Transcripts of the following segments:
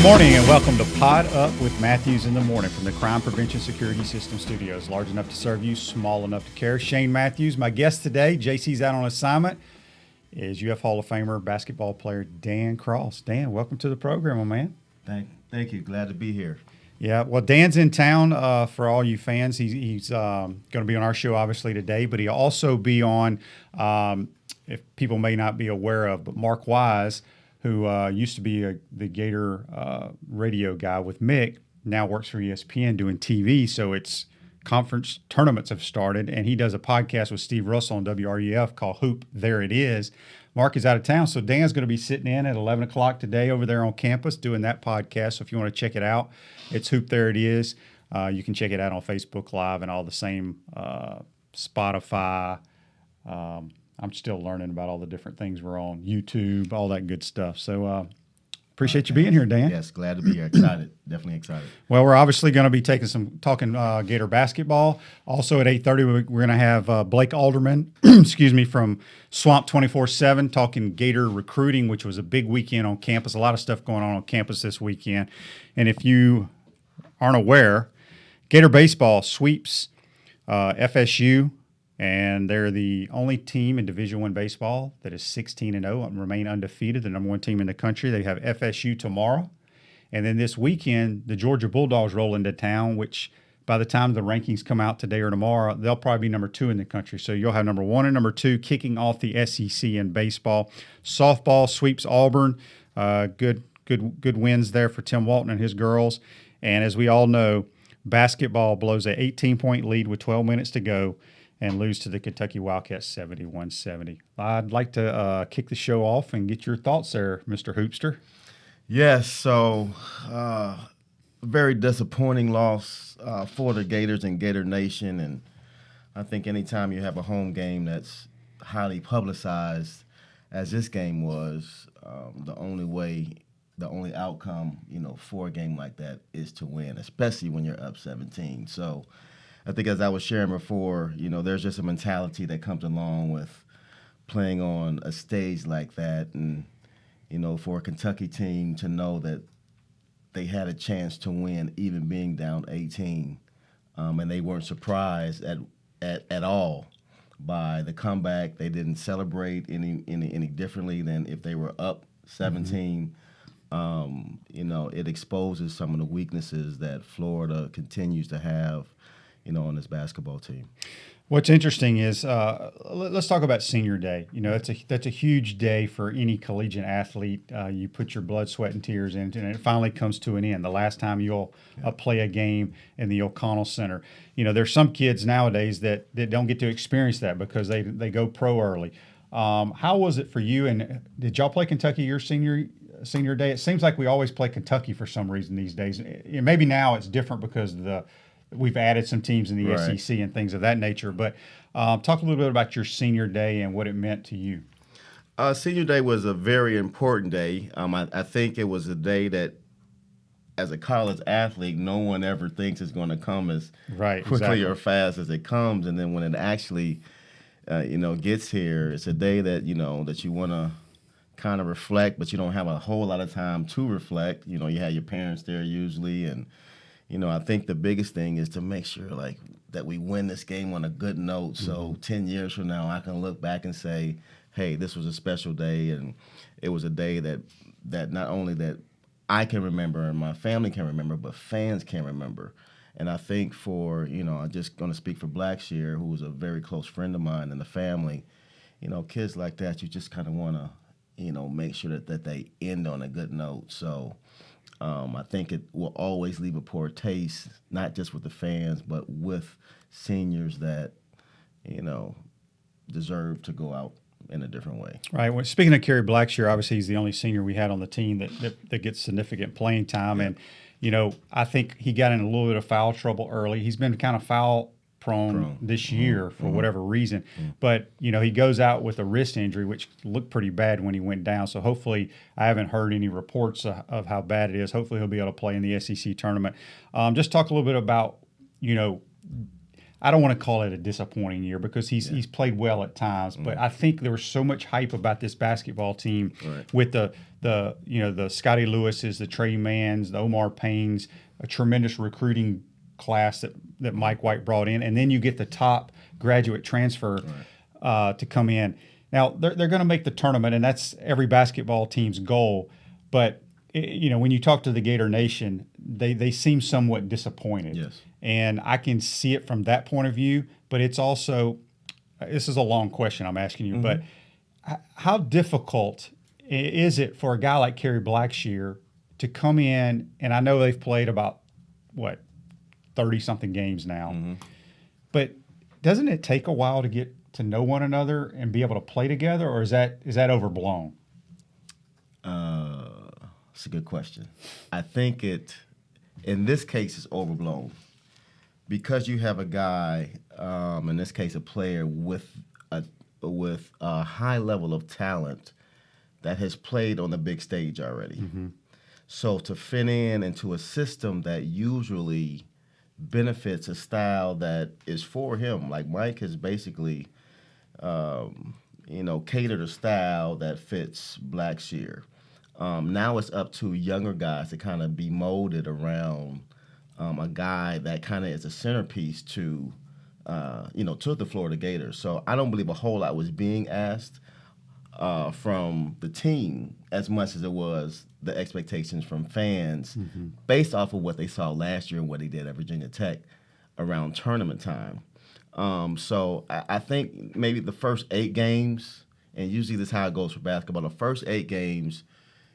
morning and welcome to Pod Up with Matthews in the Morning from the Crime Prevention Security System Studios. Large enough to serve you, small enough to care. Shane Matthews, my guest today. JC's out on assignment, is UF Hall of Famer basketball player Dan Cross. Dan, welcome to the program, my man. Thank you. Glad to be here. Yeah, well, Dan's in town for all you fans. He's going to be on our show, obviously, today, but he'll also be on, if people may not be aware of, but Mark Wise, who used to be the Gator radio guy with Mick, now works for ESPN doing TV. So it's conference tournaments have started, and he does a podcast with Steve Russell on WRUF called Hoop There It Is. Mark is out of town, so Dan's going to be sitting in at 11 o'clock today over there on campus doing that podcast. So if you want to check it out, it's Hoop There It Is. You can check it out on Facebook Live and all the same Spotify. I'm still learning about all the different things we're on, YouTube, all that good stuff. So appreciate you being here, Dan. Yes, glad to be here. Excited, definitely excited. Well, we're obviously going to be talking Gator basketball. Also at 8:30, we're going to have Blake Alderman, excuse me, from Swamp 24/7 talking Gator recruiting, which was a big weekend on campus. A lot of stuff going on campus this weekend. And if you aren't aware, Gator baseball sweeps FSU. And they're the only team in Division I baseball that is 16-0 and remain undefeated, the number one team in the country. They have FSU tomorrow. And then this weekend, the Georgia Bulldogs roll into town, which by the time the rankings come out today or tomorrow, they'll probably be number 2 in the country. So you'll have number 1 and number 2 kicking off the SEC in baseball. Softball sweeps Auburn. Good wins there for Tim Walton and his girls. And as we all know, basketball blows an 18-point lead with 12 minutes to go and lose to the Kentucky Wildcats 71-70. I'd like to kick the show off and get your thoughts there, Mr. Hoopster. Yes, so very disappointing loss for the Gators and Gator Nation. And I think anytime you have a home game that's highly publicized, as this game was, the only outcome, for a game like that is to win, especially when you're up 17. So I think as I was sharing before, there's just a mentality that comes along with playing on a stage like that. And, for a Kentucky team to know that they had a chance to win even being down 18, and they weren't surprised at all by the comeback. They didn't celebrate any differently than if they were up 17. It exposes some of the weaknesses that Florida continues to have on this basketball team. What's interesting is let's talk about senior day. That's a huge day for any collegiate athlete. You put your blood, sweat, and tears into it, and it finally comes to an end. The last time you'll play a game in the O'Connell Center. There's some kids nowadays that don't get to experience that because they go pro early. How was it for you? And did y'all play Kentucky your senior day? It seems like we always play Kentucky for some reason these days. Maybe now it's different because we've added some teams in the SEC and things of that nature. But talk a little bit about your senior day and what it meant to you. Senior day was a very important day. I think it was a day that, as a college athlete, no one ever thinks it's going to come as quickly or fast as it comes. And then when it actually, gets here, it's a day that, that you want to kind of reflect, but you don't have a whole lot of time to reflect. You have your parents there usually, and I think the biggest thing is to make sure that we win this game on a good note. So 10 years from now, I can look back and say, hey, this was a special day. And it was a day that not only that I can remember and my family can remember, but fans can remember. And I think I'm just going to speak for Blackshear, who was a very close friend of mine and the family, kids like that, you just kind of want to, make sure that they end on a good note. So I think it will always leave a poor taste, not just with the fans, but with seniors that, deserve to go out in a different way. Right. Well, speaking of Kerry Blackshear, obviously he's the only senior we had on the team that gets significant playing time. Yeah. And, I think he got in a little bit of foul trouble early. He's been kind of foul prone this year for whatever reason. But, he goes out with a wrist injury, which looked pretty bad when he went down. So hopefully, I haven't heard any reports of how bad it is. Hopefully he'll be able to play in the SEC tournament. Just talk a little bit about, I don't want to call it a disappointing year because he's played well at times, but I think there was so much hype about this basketball team with the Scotty Lewises, the Trey Manns, the Omar Paynes, a tremendous recruiting class that Mike White brought in, and then you get the top graduate transfer to come in. Now they're going to make the tournament, and that's every basketball team's goal. But when you talk to the Gator Nation, they seem somewhat disappointed. Yes. And I can see it from that point of view, but it's also, this is a long question I'm asking you, but how difficult is it for a guy like Kerry Blackshear to come in, and I know they've played about, 30-something games now, but doesn't it take a while to get to know one another and be able to play together, or is that overblown? That's a good question. I think in this case, it's overblown. Because you have a guy, in this case, a player with a high level of talent that has played on the big stage already. So to fit into a system that usually benefits a style that is for him, like Mike has basically, catered a style that fits Blackshear. Now it's up to younger guys to kind of be molded around a guy that kind of is a centerpiece to the Florida Gators. So I don't believe a whole lot was being asked from the team as much as it was the expectations from fans based off of what they saw last year and what they did at Virginia Tech around tournament time. So I think maybe the first 8 games, and usually this is how it goes for basketball, the first 8 games,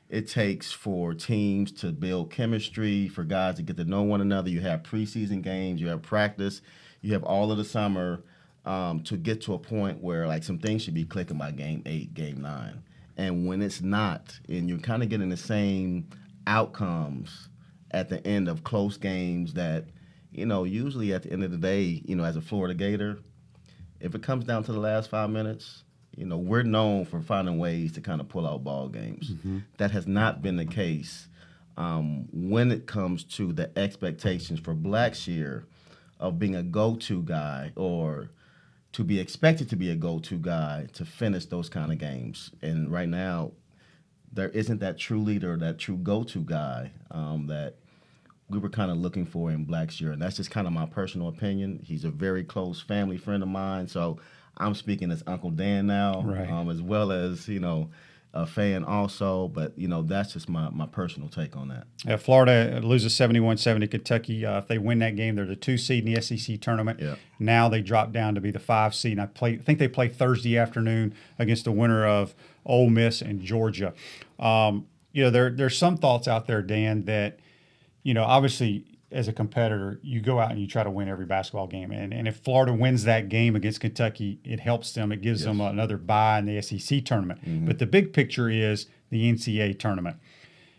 it takes for teams to build chemistry, for guys to get to know one another. You have preseason games, you have practice, you have all of the summer to get to a point where like some things should be clicking by game 8, game 9. And when it's not, and you're kind of getting the same outcomes at the end of close games that, usually at the end of the day, as a Florida Gator, if it comes down to the last 5 minutes, we're known for finding ways to kind of pull out ball games. That has not been the case when it comes to the expectations for Blackshear of being a go-to guy or to be expected to be a go-to guy to finish those kind of games. And right now, there isn't that true leader, that true go-to guy that we were kind of looking for in Blackshear. And that's just kind of my personal opinion. He's a very close family friend of mine, so I'm speaking as Uncle Dan now, as well as, a fan also. But, that's just my personal take on that. Yeah, Florida loses 71-70 to Kentucky. If they win that game, they're the 2 seed in the SEC tournament. Yeah. Now they drop down to be the 5 seed. And I think they play Thursday afternoon against the winner of Ole Miss and Georgia. There's some thoughts out there, Dan, that, obviously – as a competitor, you go out and you try to win every basketball game. And if Florida wins that game against Kentucky, it helps them. It gives them another bye in the SEC tournament. But the big picture is the NCAA tournament.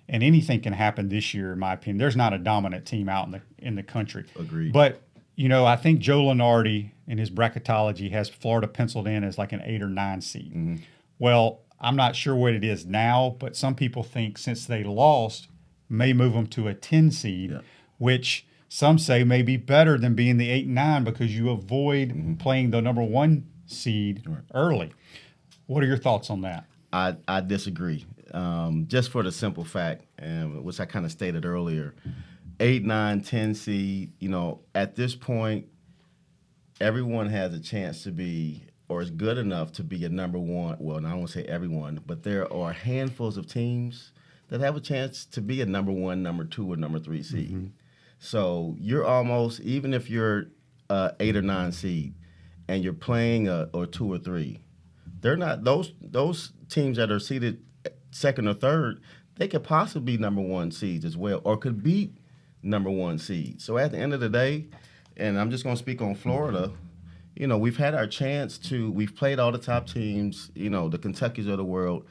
And anything can happen this year, in my opinion. There's not a dominant team out in the country. Agreed. But, I think Joe Lunardi in his bracketology has Florida penciled in as like an 8 or 9 seed. Well, I'm not sure what it is now, but some people think since they lost, may move them to a 10 seed. Which some say may be better than being the 8 and 9 because you avoid playing the number 1 seed early. What are your thoughts on that? I disagree. Just for the simple fact, which I kind of stated earlier, 8, 9, 10 seed, at this point, everyone has a chance to be or is good enough to be a number 1. Well, I don't want to say everyone, but there are handfuls of teams that have a chance to be a number 1, number 2, or number 3 seed. So you're almost, even if you're 8 or 9 seed and you're playing or 2 or 3, they're not those teams that are seeded 2nd or 3rd, they could possibly be number 1 seeds as well or could beat number 1 seed. So at the end of the day, and I'm just going to speak on Florida, we've had our chance we've played all the top teams, the Kentuckys of the world.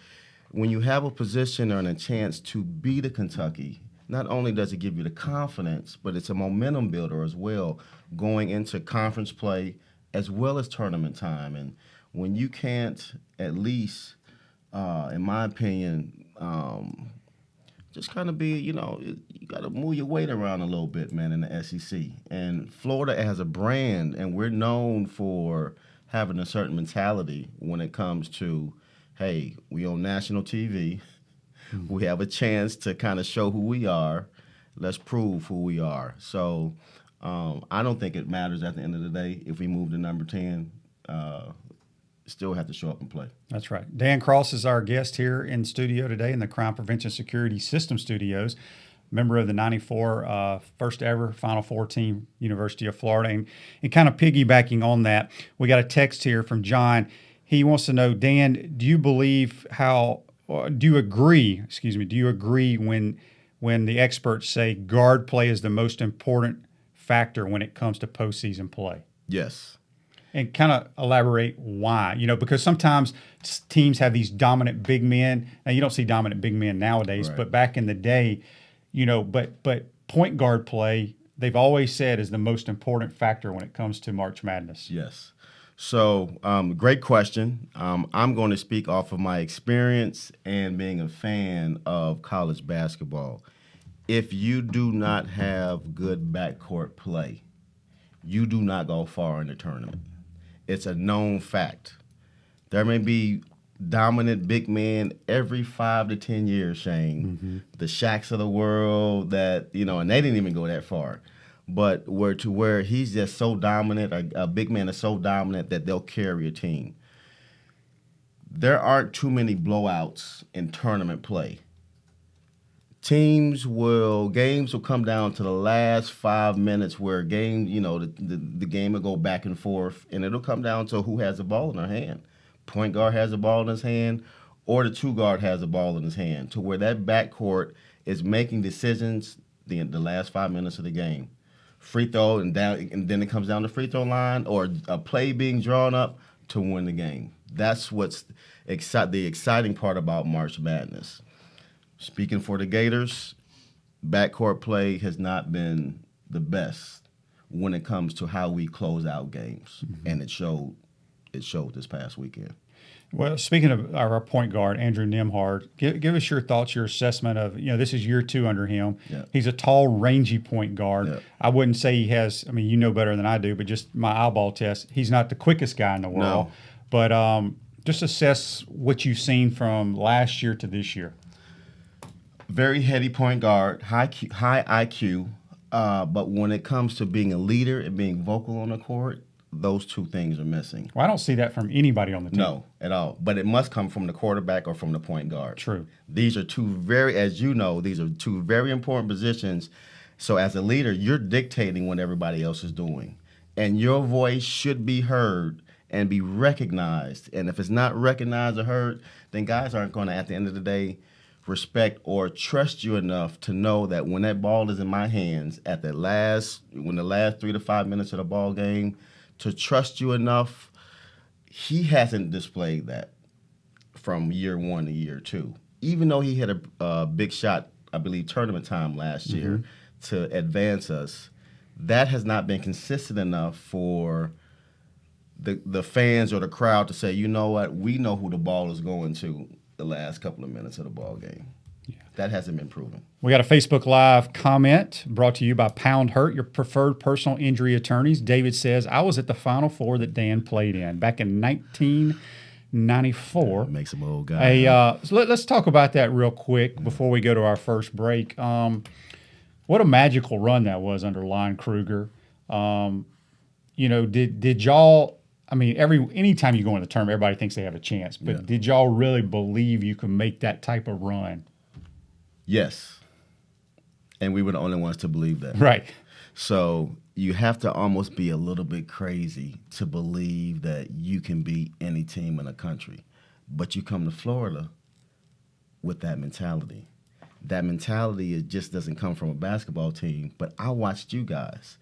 When you have a position and a chance to beat a Kentucky, not only does it give you the confidence, but it's a momentum builder as well going into conference play as well as tournament time. And when you can't at least, in my opinion, just kind of be, you got to move your weight around a little bit, man, in the SEC. And Florida has a brand, and we're known for having a certain mentality when it comes to, hey, we on national TV. Mm-hmm. We have a chance to kind of show who we are. Let's prove who we are. So I don't think it matters at the end of the day if we move to number 10. Still have to show up and play. That's right. Dan Cross is our guest here in studio today in the Crime Prevention Security System Studios, member of the 94 first ever Final Four team, University of Florida. And kind of piggybacking on that, we got a text here from John. He wants to know, Dan, do you agree when the experts say guard play is the most important factor when it comes to postseason play? Yes. And kind of elaborate why, because sometimes teams have these dominant big men. Now, you don't see dominant big men nowadays, right. But back in the day, but point guard play, they've always said is the most important factor when it comes to March Madness. Yes. So great question. I'm going to speak off of my experience and being a fan of college basketball. If you do not have good backcourt play, you do not go far in the tournament. It's a known fact. There may be dominant big men every 5 to 10 years, Shane. Mm-hmm. The Shaqs of the world that, and they didn't even go that far. But where he's just so dominant, a big man is so dominant that they'll carry a team. There aren't too many blowouts in tournament play. Games will come down to the last 5 minutes where the game will go back and forth, and it'll come down to who has the ball in their hand. Point guard has the ball in his hand, or the two guard has the ball in his hand, to where that backcourt is making decisions the last 5 minutes of the game. Free throw, and then it comes down to free throw line, or a play being drawn up to win the game. That's what's the exciting part about March Madness. Speaking for the Gators, backcourt play has not been the best when it comes to how we close out games, mm-hmm. and it showed this past weekend. Well, speaking of our point guard, Andrew Nembhard, give us your thoughts, your assessment of, this is year 2 under him. Yeah. He's a tall, rangy point guard. Yeah. I wouldn't say he has, you know better than I do, but just my eyeball test, he's not the quickest guy in the world. No. But just assess what you've seen from last year to this year. Very heady point guard, high IQ, but when it comes to being a leader and being vocal on the court, those two things are missing. Well, I don't see that from anybody on the team. No, at all. But it must come from the quarterback or from the point guard. True. These are two these are two very important positions. So as a leader, you're dictating what everybody else is doing. And your voice should be heard and be recognized. And if it's not recognized or heard, then guys aren't going to, at the end of the day, respect or trust you enough to know that when that ball is in my hands when the last 3 to 5 minutes of the ball game, to trust you enough. He hasn't displayed that from year 1 to year 2. Even though he had a big shot, I believe, tournament time last year mm-hmm. to advance us, that has not been consistent enough for the fans or the crowd to say, you know what, we know who the ball is going to the last couple of minutes of the ball game. Yeah. That hasn't been proven. We got a Facebook Live comment brought to you by Pound Hurt, your preferred personal injury attorneys. David says, I was at the Final Four that Dan played in back in 1994. Makes him old guy. So let's talk about that real quick before we go to our first break. What a magical run that was under Lon Kruger. Did y'all – anytime you go in the tournament, everybody thinks they have a chance. But Did y'all really believe you could make that type of run? Yes. And we were the only ones to believe that. Right. So you have to almost be a little bit crazy to believe that you can beat any team in the country. But you come to Florida with that mentality. That mentality, it just doesn't come from a basketball team. But I watched you guys.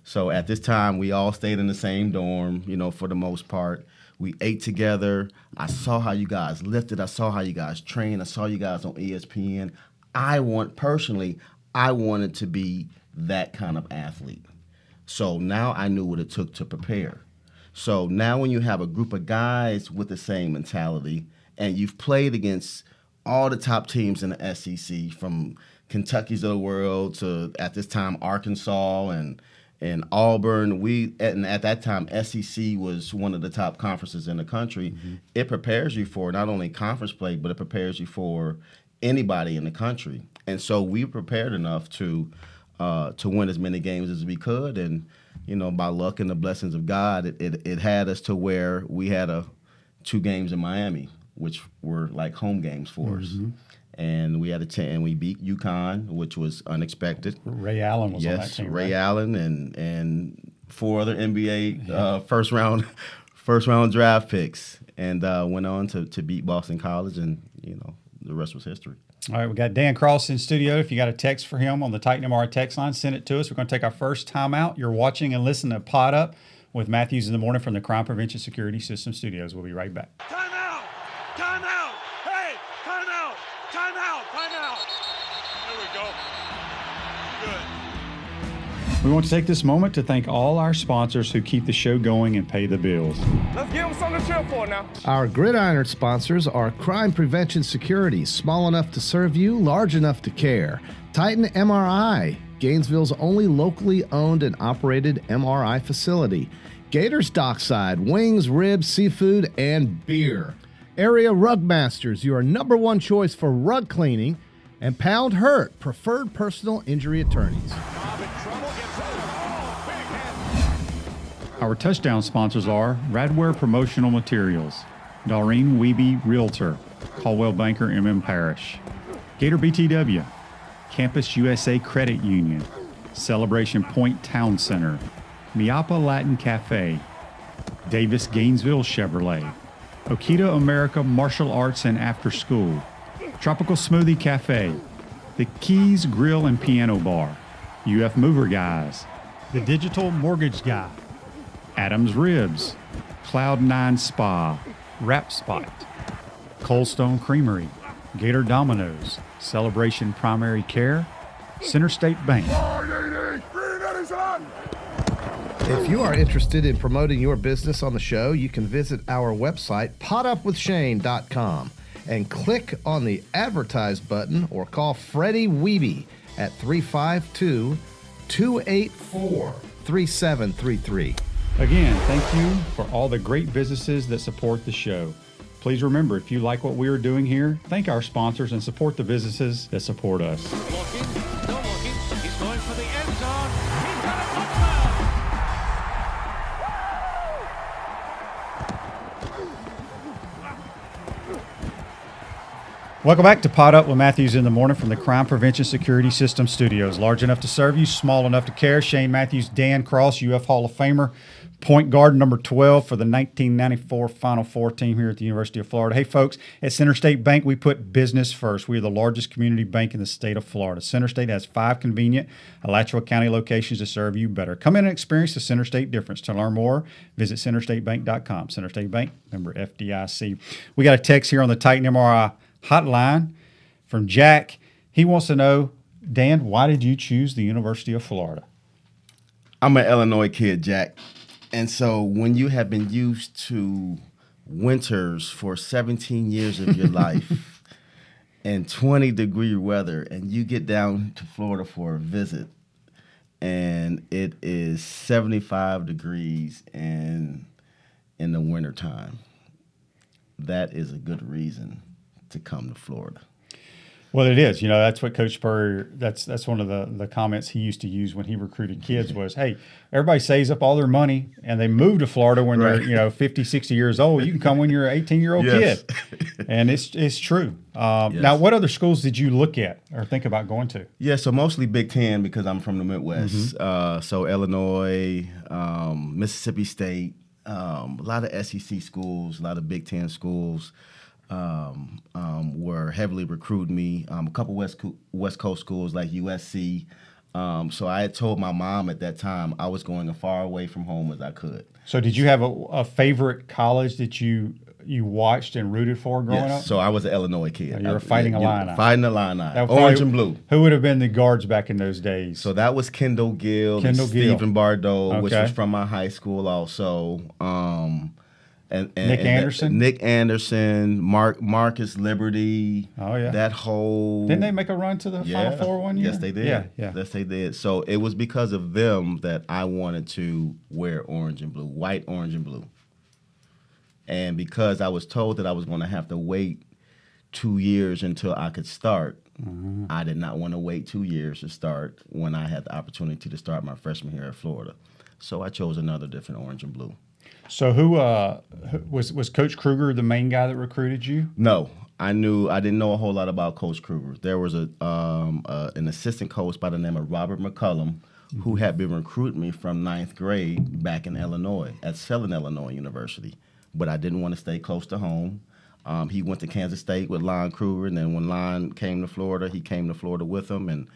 So at this time, we all stayed in the same dorm, for the most part. We ate together. I saw how you guys lifted. I saw how you guys trained. I saw you guys on ESPN. I wanted to be that kind of athlete. So now I knew what it took to prepare. So now when you have a group of guys with the same mentality and you've played against all the top teams in the SEC, from Kentucky's of the world to, at this time, Arkansas and Auburn. And at that time, SEC was one of the top conferences in the country. Mm-hmm. It prepares you for not only conference play, but it prepares you for anybody in the country. And so we prepared enough to win as many games as we could. And, by luck and the blessings of God, it had us to where we had 2 games in Miami, which were like home games for us. And we had and we beat UConn, which was unexpected. Ray Allen was on that team. Ray Allen and 4 other NBA first round draft picks, and went on to beat Boston College, and the rest was history. All right, we got Dan Cross in studio. If you got a text for him on the Titan MRI text line, send it to us. We're going to take our first time out. You're watching and listening to Pod Up with Matthews in the Morning from the Crime Prevention Security System Studios. We'll be right back. Time out! Time out! Hey! Time out! Time out! Time out! There we go. Good. We want to take this moment to thank all our sponsors who keep the show going and pay the bills. Let's give them something to cheer for now. Our Gridiron sponsors are Crime Prevention Security, small enough to serve you, large enough to care. Titan MRI, Gainesville's only locally owned and operated MRI facility. Gators Dockside, wings, ribs, seafood, and beer. Area Rug Masters, your #1 choice for rug cleaning. And Pound Hurt, preferred personal injury attorneys. Our touchdown sponsors are Radware Promotional Materials, Doreen Wiebe Realtor, Caldwell Banker M.M. Parrish, Gator BTW, Campus USA Credit Union, Celebration Point Town Center, Miapa Latin Cafe, Davis Gainesville Chevrolet, Okita America Martial Arts and After School, Tropical Smoothie Cafe, The Keys Grill and Piano Bar, UF Mover Guys, The Digital Mortgage Guy, Adams Ribs, Cloud9 Spa, Wrap Spot, Coldstone Creamery, Gator Dominoes, Celebration Primary Care, Center State Bank. If you are interested in promoting your business on the show, you can visit our website, podupwithshane.com, and click on the Advertise button or call Freddie Wiebe at 352-284-3733. Again, thank you for all the great businesses that support the show. Please remember, if you like what we are doing here, thank our sponsors and support the businesses that support us. Looking, still looking. He's going for the end zone. He's got a touchdown. Welcome back to Pod Up with Matthews in the Morning from the Crime Prevention Security System Studios. Large enough to serve you, small enough to care. Shane Matthews, Dan Cross, UF Hall of Famer, point guard number 12 for the 1994 Final Four team here at the University of Florida. Hey, folks, at Center State Bank, we put business first. We are the largest community bank in the state of Florida. Center State has 5 convenient Alachua County locations to serve you better. Come in and experience the Center State difference. To learn more, visit centerstatebank.com. Center State Bank, member FDIC. We got a text here on the Titan MRI hotline from Jack. He wants to know, Dan, why did you choose the University of Florida? I'm an Illinois kid, Jack. And so when you have been used to winters for 17 years of your life and 20-degree weather, and you get down to Florida for a visit, and it is 75 degrees in the wintertime, that is a good reason to come to Florida. Well, it is. That's what Coach Spurrier, that's one of the comments he used to use when he recruited kids was, hey, everybody saves up all their money and they move to Florida when they're 50, 60 years old. You can come when you're an 18-year-old kid. And it's true. Now, what other schools did you look at or think about going to? Yeah, so mostly Big Ten because I'm from the Midwest. Mm-hmm. So Illinois, Mississippi State, a lot of SEC schools, a lot of Big Ten schools. Were heavily recruiting me. A couple West Coast schools like USC. So I had told my mom at that time I was going as far away from home as I could. So did you have a favorite college that you watched and rooted for growing up? So I was an Illinois kid. You were fighting Illini. Fighting Illini. Orange and blue. Who would have been the guards back in those days? So that was Kendall Gill and Stephen Bardo, which was from my high school also. And Nick Anderson? Nick Anderson, Marcus Liberty. Oh, yeah. That whole... Didn't they make a run to the Final Four one year? Yes, they did. Yeah. Yes, they did. So it was because of them that I wanted to wear orange and blue, white, orange, and blue. And because I was told that I was going to have to wait 2 years until I could start, I did not want to wait 2 years to start when I had the opportunity to start my freshman year at Florida. So I chose another different orange and blue. So who was Coach Kruger the main guy that recruited you? No, I didn't know a whole lot about Coach Kruger. There was an assistant coach by the name of Robert McCullum who had been recruiting me from 9th grade back in Illinois at Southern Illinois University. But I didn't want to stay close to home. He went to Kansas State with Lon Kruger, and then when Lon came to Florida, he came to Florida with him. And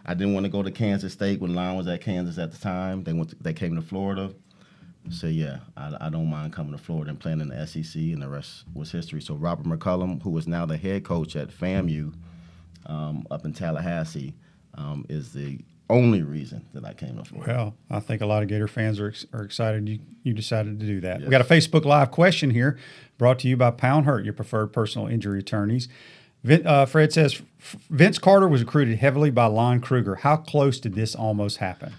I didn't want to go to Kansas State when Lon was at Kansas at the time. They came to Florida. So, yeah, I don't mind coming to Florida and playing in the SEC, and the rest was history. So Robert McCullum, who is now the head coach at FAMU up in Tallahassee, is the only reason that I came to Florida. Well, I think a lot of Gator fans are excited you decided to do that. Yes. We got a Facebook Live question here brought to you by Pound Hurt, your preferred personal injury attorneys. Fred says, Vince Carter was recruited heavily by Lon Kruger. How close did this almost happen?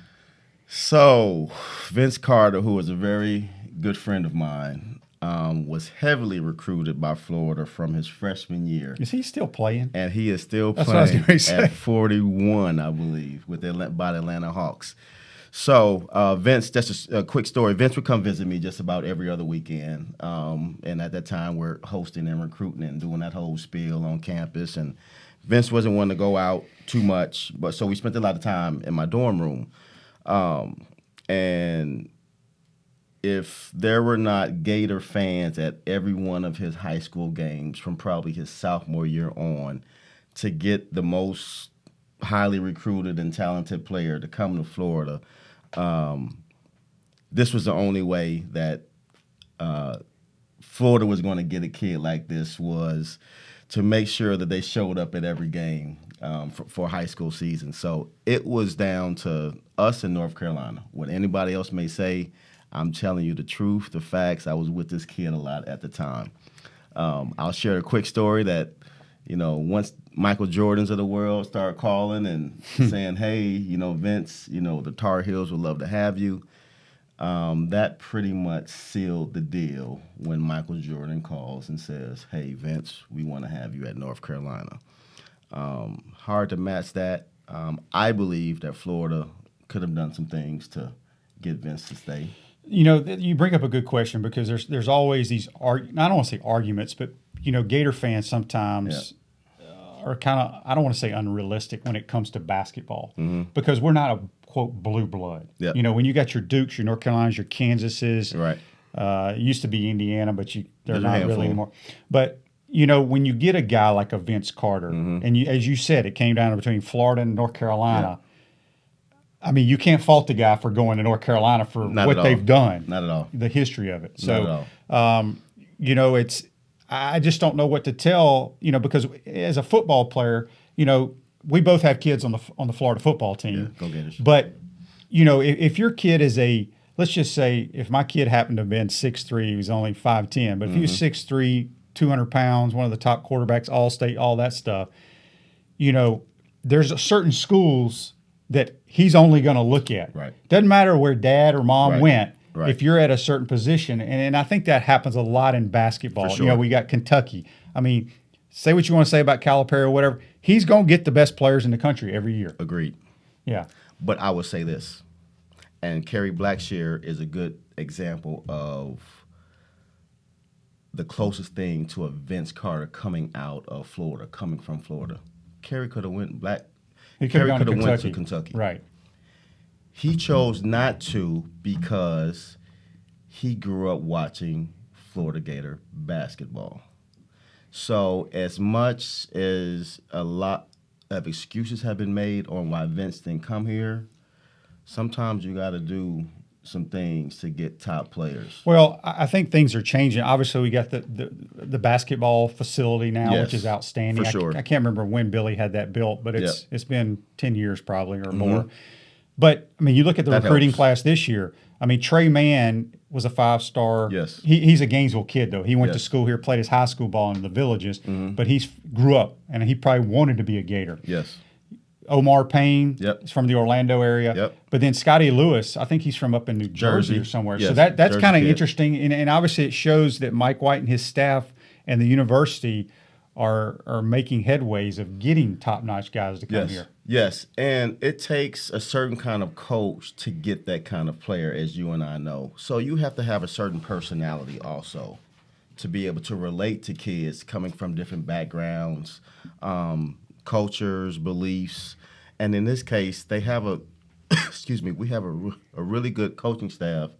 So, Vince Carter, who was a very good friend of mine, was heavily recruited by Florida from his freshman year. Is he still playing? And he is still playing at 41, I believe, by the Atlanta Hawks. So, Vince, just a quick story. Vince would come visit me just about every other weekend. And at that time, we're hosting and recruiting and doing that whole spiel on campus. And Vince wasn't one to go out too much, so we spent a lot of time in my dorm room. And if there were not Gator fans at every one of his high school games from probably his sophomore year on to get the most highly recruited and talented player to come to Florida, this was the only way that Florida was going to get a kid like this, was to make sure that they showed up at every game for high school season. So it was down to us in North Carolina. What anybody else may say, I'm telling you the truth, the facts. I was with this kid a lot at the time. I'll share a quick story that, once Michael Jordans of the world started calling and saying, hey, Vince, the Tar Heels would love to have you. That pretty much sealed the deal when Michael Jordan calls and says, hey, Vince, we want to have you at North Carolina. Hard to match that. I believe that Florida could have done some things to get Vince to stay. You bring up a good question, because there's always these, I don't want to say arguments, but, Gator fans sometimes are kind of, I don't want to say unrealistic when it comes to basketball, because we're not a, quote, blue blood. Yep. When you got your Dukes, your North Carolinas, your Kansases, right. It used to be Indiana, but they're not really anymore. But, when you get a guy like a Vince Carter, and as you said, it came down to between Florida and North Carolina. I mean, you can't fault the guy for going to North Carolina for what they've done. Not at all. The history of it. So, not at all. I just don't know what to tell, because as a football player, we both have kids on the Florida football team. Yeah, go Gators. But, if your kid is let's just say if my kid happened to have been 6'3", he was only 5'10", but if he was 6'3", 200 pounds, one of the top quarterbacks, all-state, all that stuff, there's certain schools that he's only going to look at. Right. Doesn't matter where dad or mom went. Right. If you're at a certain position, and I think that happens a lot in basketball. For sure. We got Kentucky. I mean, say what you want to say about Calipari or whatever. He's going to get the best players in the country every year. Agreed. Yeah. But I would say this, and Kerry Blackshear is a good example of the closest thing to a Vince Carter coming out of Florida, coming from Florida. Kerry could have went He could have went to Kentucky. Right. He chose not to because he grew up watching Florida Gator basketball. So as much as a lot of excuses have been made on why Vince didn't come here, sometimes you got to do some things to get top players. Well, I think things are changing. Obviously, we got the basketball facility now, which is outstanding. For sure. I can't remember when Billy had that built, but it's been 10 years probably or more. But, I mean, you look at the recruiting class this year. I mean, Trey Mann was a 5-star. Yes. He's a Gainesville kid, though. He went to Yes. school here, played his high school ball in the Villages, but he grew up, and he probably wanted to be a Gator. Yes. Omar Payne Yep. is from the Orlando area. Yep. But then Scotty Lewis, I think he's from up in New Jersey or somewhere. Yes, So that's Jersey kind of kid. interesting. And obviously it shows that Mike White and his staff and the university are making headways of getting top-notch guys to come Yes. here. Yes. And it takes a certain kind of coach to get that kind of player, as you and I know. So you have to have a certain personality also to be able to relate to kids coming from different backgrounds, cultures, beliefs. And in this case, they have we have a really good coaching staff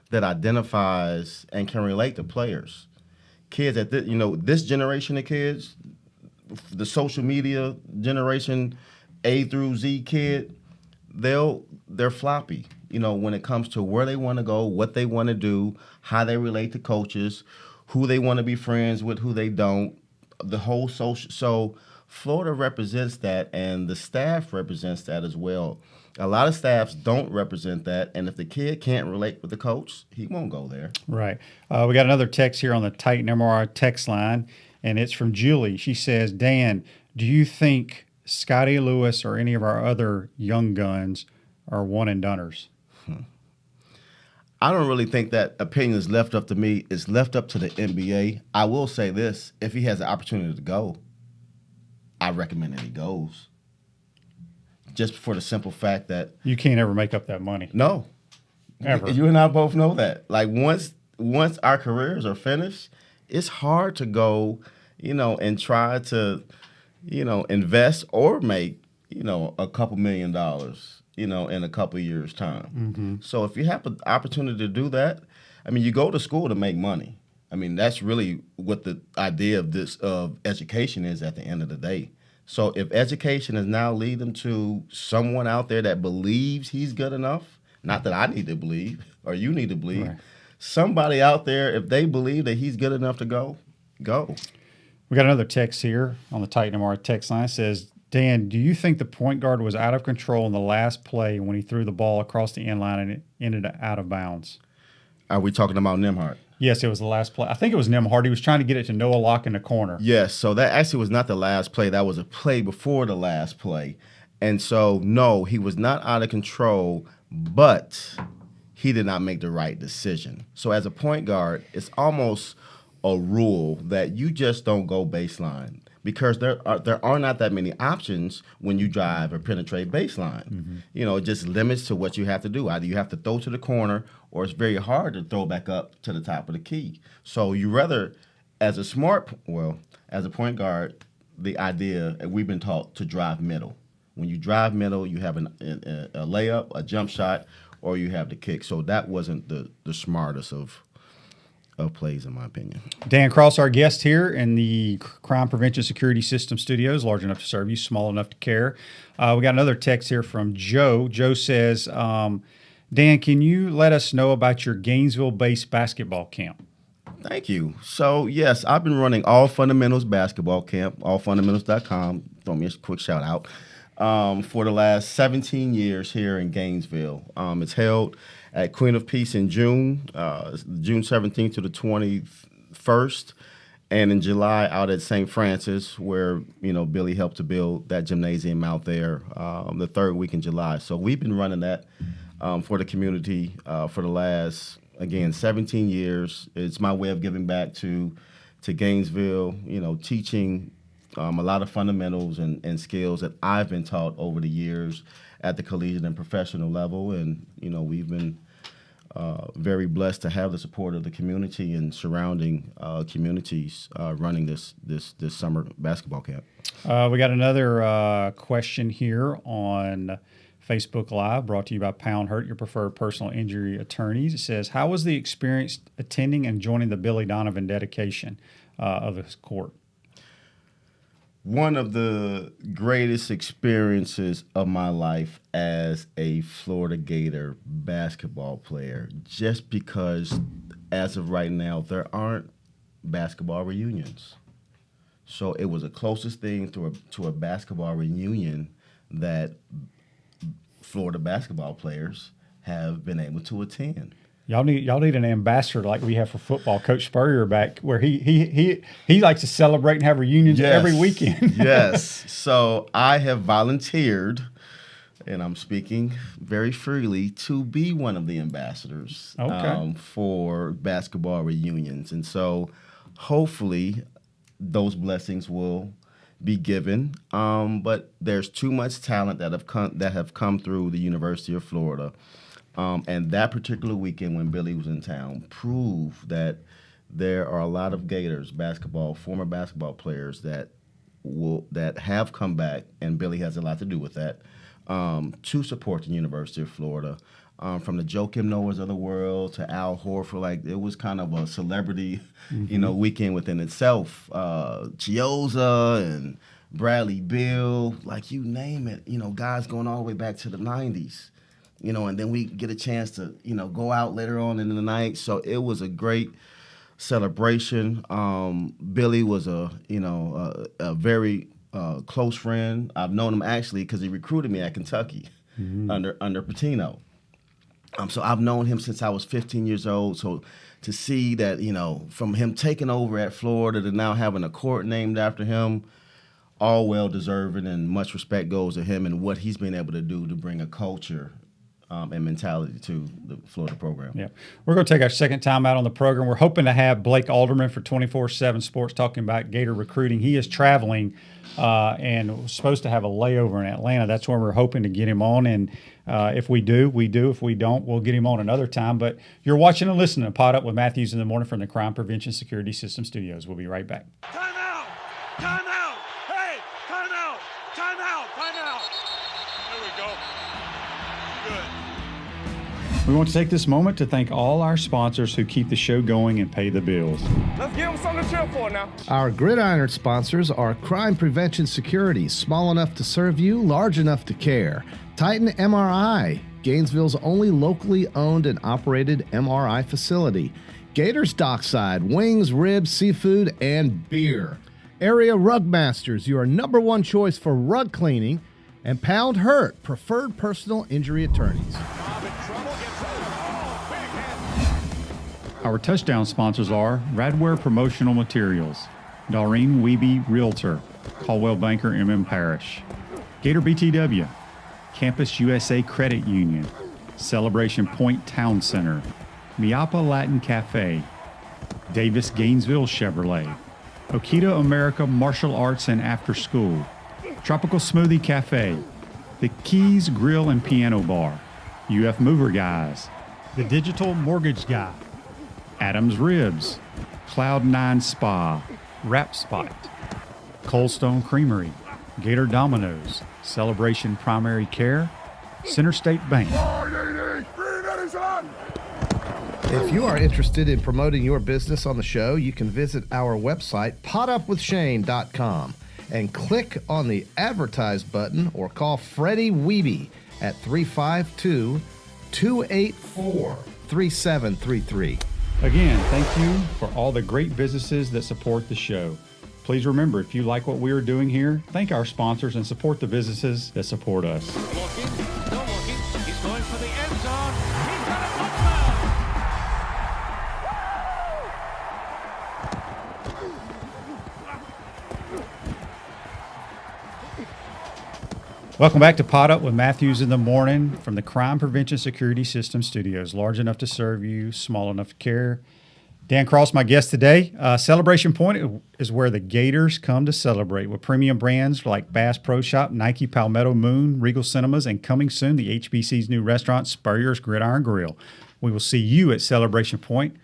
that identifies and can relate to players. Kids at this generation of kids, the social media generation, A through Z kid, they're floppy. When it comes to where they want to go, what they want to do, how they relate to coaches, who they want to be friends with, who they don't, the whole social. So Florida represents that, and the staff represents that as well. A lot of staffs don't represent that, and if the kid can't relate with the coach, he won't go there. Right. We got another text here on the Titan MRI text line, and it's from Julie. She says, Dan, do you think Scotty Lewis or any of our other young guns are one-and-doners? I don't really think that opinion is left up to me. It's left up to the NBA. I will say this. If he has the opportunity to go, I recommend that he goes. Just for the simple fact that You can't ever make up that money. no, Ever. You and I both know that. Like once our careers are finished, it's hard to go, and try to, invest or make, a couple $1 million, in a couple years' time. So if you have an opportunity to do that, I mean, you go to school to make money. I mean, that's really what the idea of education is at the end of the day. So if education is now leading to someone out there that believes he's good enough, not that I need to believe or you need to believe, Right. Somebody out there, if they believe that he's good enough to go. We got another text here on the Titan MRI text line. It says, Dan, do you think the point guard was out of control in the last play when he threw the ball across the end line and it ended out of bounds? Are we talking about Nembhard? Yes, it was the last play. I think it was Nembhard. He was trying to get it to Noah Locke in the corner. Yes, so that actually was not the last play. That was a play before the last play. And so, no, he was not out of control, but he did not make the right decision. So as a point guard, it's almost a rule that you just don't go baseline because there are not that many options when you drive or penetrate baseline. It just limits to what you have to do. Either you have to throw to the corner or it's very hard to throw back up to the top of the key. So you rather, as a point guard, the idea, and we've been taught to drive middle. When you drive middle, you have a layup, a jump shot, or you have the kick. So that wasn't the smartest of plays, in my opinion. Dan Cross, our guest here in the Crime Prevention Security System Studios, large enough to serve you, small enough to care. We got another text here from Joe. Joe says, Dan, can you let us know about your Gainesville-based basketball camp? Thank you. So, yes, I've been running All Fundamentals basketball camp, allfundamentals.com. Throw me a quick shout out. For the last 17 years here in Gainesville. It's held at Queen of Peace in June 17th to the 21st, and in July out at St. Francis, where Billy helped to build that gymnasium out there. The third week in July. So we've been running that for the community for the last 17 years. It's my way of giving back to Gainesville. Teaching a lot of fundamentals and skills that I've been taught over the years at the collegiate and professional level. And, we've been very blessed to have the support of the community and surrounding communities running this summer basketball camp. We got another question here on Facebook Live, brought to you by Pound Hurt, your preferred personal injury attorneys. It says, how was the experience attending and joining the Billy Donovan dedication of his court? One of the greatest experiences of my life as a Florida Gator basketball player, just because as of right now, there aren't basketball reunions. So it was the closest thing to a basketball reunion that Florida basketball players have been able to attend. Y'all need an ambassador like we have for football. Coach Spurrier back where he likes to celebrate and have reunions every weekend. Yes. So I have volunteered, and I'm speaking very freely, to be one of the ambassadors for basketball reunions. And so hopefully those blessings will be given. But there's too much talent that have come through the University of Florida. And that particular weekend when Billy was in town proved that there are a lot of Gators former basketball players that have come back, and Billy has a lot to do with that, to support the University of Florida. From the Joakim Noahs of the world to Al Horford, like it was kind of a celebrity, weekend within itself. Chioza and Bradley Beal, like you name it, guys going all the way back to the 90s. And then we get a chance to, go out later on in the night. So it was a great celebration. Billy was a very close friend. I've known him actually because he recruited me at Kentucky under Pitino. So I've known him since I was 15 years old. So to see that, from him taking over at Florida to now having a court named after him, all well-deserving, and much respect goes to him and what he's been able to do to bring a culture and mentality to the Florida program. Yeah, we're going to take our second time out on the program. We're hoping to have Blake Alderman for 24/7 Sports talking about Gator recruiting. He is traveling and was supposed to have a layover in Atlanta. That's where we're hoping to get him on. And if we do, we do. If we don't, we'll get him on another time. But you're watching and listening to Pod Up with Matthews in the Morning from the Crime Prevention Security System Studios. We'll be right back. Time out! Time out! Hey! Time out! Time out! Time out! There we go. Good. We want to take this moment to thank all our sponsors who keep the show going and pay the bills. Let's give them something to cheer for now. Our Gridiron sponsors are Crime Prevention Security, small enough to serve you, large enough to care. Titan MRI, Gainesville's only locally owned and operated MRI facility. Gators Dockside, wings, ribs, seafood, and beer. Area Rug Masters, your number one choice for rug cleaning. And Pound Hurt, preferred personal injury attorneys. Our touchdown sponsors are Radware Promotional Materials, Doreen Wiebe Realtor, Caldwell Banker M.M. Parrish, Gator BTW, Campus USA Credit Union, Celebration Point Town Center, Miapa Latin Cafe, Davis Gainesville Chevrolet, Okita America Martial Arts and After School, Tropical Smoothie Cafe, The Keys Grill and Piano Bar, UF Mover Guys, The Digital Mortgage Guy, Adams Ribs, Cloud9 Spa, Wrap Spot, Coldstone Creamery, Gator Dominoes, Celebration Primary Care, Center State Bank. If you are interested in promoting your business on the show, you can visit our website, podupwithshane.com, and click on the Advertise button or call Freddie Wiebe at 352-284-3733. Again, thank you for all the great businesses that support the show. Please remember, if you like what we are doing here, thank our sponsors and support the businesses that support us. Looking, still looking. He's going for the end zone. He's got a touchdown. Welcome back to Pod Up with Matthews in the Morning from the Crime Prevention Security System Studios. Large enough to serve you, small enough to care. Dan Cross, my guest today. Celebration Point is where the Gators come to celebrate with premium brands like Bass Pro Shop, Nike, Palmetto Moon, Regal Cinemas, and coming soon, the HBC's new restaurant, Spurrier's Gridiron Grill. We will see you at Celebration Point